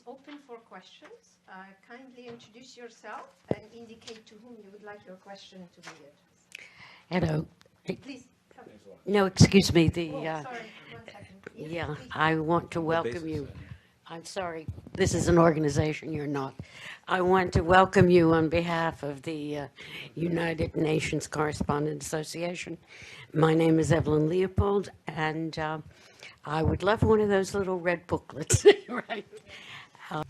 open for questions. Kindly introduce yourself and indicate to whom you would like your question to be addressed. Hello. Please, come. No, excuse me. Sorry, 1 second. Yes, Yeah, please. I want to welcome you. I'm sorry, this is an organization, you're not. I want to welcome you on behalf of the United Nations Correspondents Association. My name is Evelyn Leopold, and I would love one of those little red booklets, right? Thank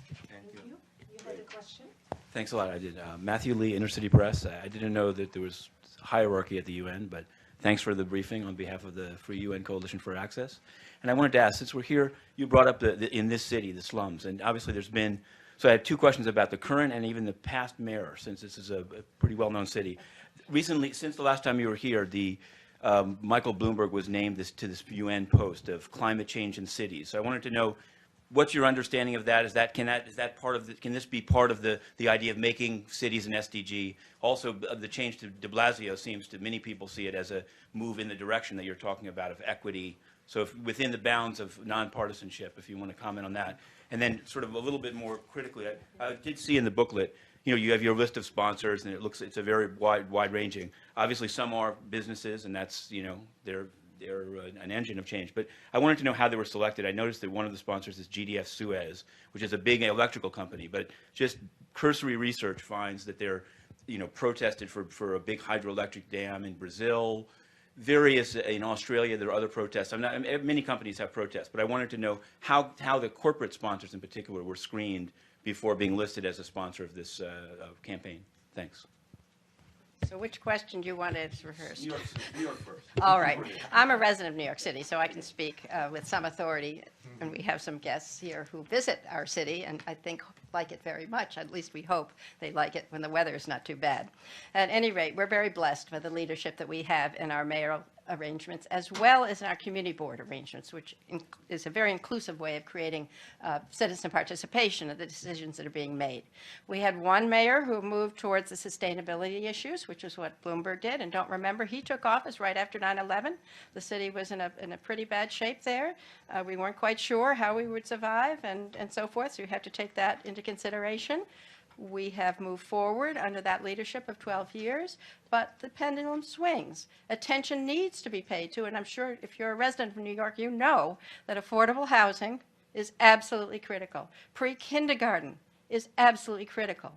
you. You had a question? Thanks a lot. I did. Matthew Lee, Inner City Press. I didn't know that there was hierarchy at the UN, but thanks for the briefing on behalf of the Free UN Coalition for Access. And I wanted to ask, since we're here, you brought up in this city, the slums, and obviously there's been, so I had two questions about the current and even the past mayor, since this is a pretty well-known city. Recently, since the last time you were here, Michael Bloomberg was named to this UN post of climate change in cities. So I wanted to know, what's your understanding of that? Can this be part of the idea of making cities an SDG? Also, the change to de Blasio seems to many people see it as a move in the direction that you're talking about of equity. So within the bounds of nonpartisanship, if you want to comment on that. And then sort of a little bit more critically, I did see in the booklet, you have your list of sponsors, and it's a very wide-ranging. Obviously, some are businesses, and that's, they're an engine of change. But I wanted to know how they were selected. I noticed that one of the sponsors is GDF Suez, which is a big electrical company. But just cursory research finds that they're, protested for a big hydroelectric dam in Brazil. Various, in Australia, there are other protests. Many companies have protests. But I wanted to know how the corporate sponsors in particular were screened before being listed as a sponsor of this campaign. Thanks. So which question do you want to answer first? New York first. All right. I'm a resident of New York City, so I can speak with some authority. And we have some guests here who visit our city and I think like it very much. At least we hope they like it when the weather is not too bad. At any rate, we're very blessed by the leadership that we have in our mayoral arrangements as well as in our community board arrangements, which is a very inclusive way of creating citizen participation in the decisions that are being made. We had one mayor who moved towards the sustainability issues, which is what Bloomberg did. And don't remember, he took office right after 9/11. The city was in a pretty bad shape there. We weren't quite sure how we would survive and so forth, so you have to take that into consideration. We have moved forward under that leadership of 12 years, but the pendulum swings. Attention needs to be paid to, and I'm sure if you're a resident of New York, you know that affordable housing is absolutely critical. Pre-kindergarten is absolutely critical.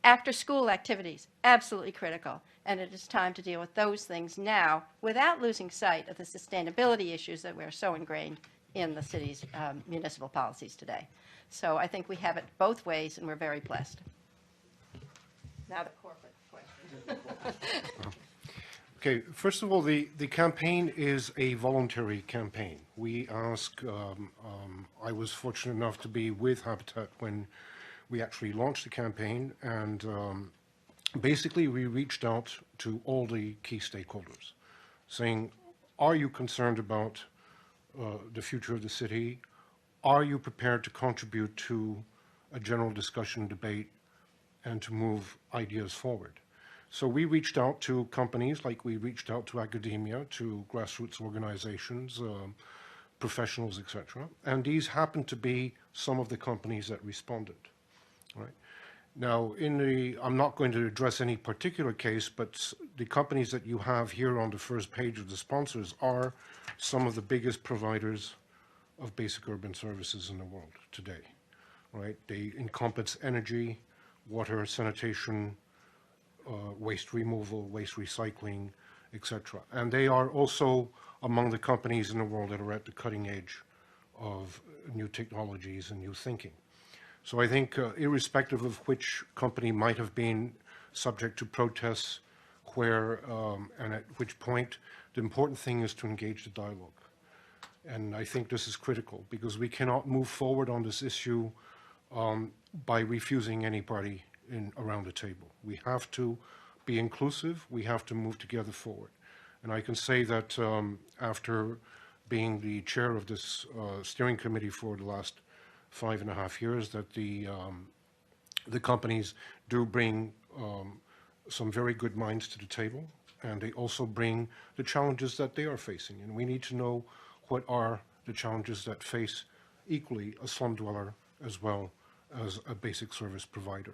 After-school activities, absolutely critical. And it is time to deal with those things now without losing sight of the sustainability issues that we're so ingrained in the city's municipal policies today. So I think we have it both ways, and we're very blessed. Now the corporate question. Okay, first of all, the campaign is a voluntary campaign. We ask, I was fortunate enough to be with Habitat when we actually launched the campaign, and basically we reached out to all the key stakeholders, saying, are you concerned about the future of the city? Are you prepared to contribute to a general discussion, debate, and to move ideas forward? So we reached out to companies like we reached out to academia, to grassroots organizations, professionals, etc. And these happen to be some of the companies that responded. Right? Now, I'm not going to address any particular case, but the companies that you have here on the first page of the sponsors are some of the biggest providers of basic urban services in the world today, right? They encompass energy, water, sanitation, waste removal, waste recycling, etc. And they are also among the companies in the world that are at the cutting edge of new technologies and new thinking. So I think irrespective of which company might have been subject to protests, where and at which point, the important thing is to engage the dialogue. And I think this is critical because we cannot move forward on this issue by refusing any party around the table. We have to be inclusive. We have to move together forward. And I can say that after being the chair of this steering committee for the last 5.5 years, that the companies do bring some very good minds to the table, and they also bring the challenges that they are facing. And we need to know what are the challenges that face equally a slum dweller as well as a basic service provider.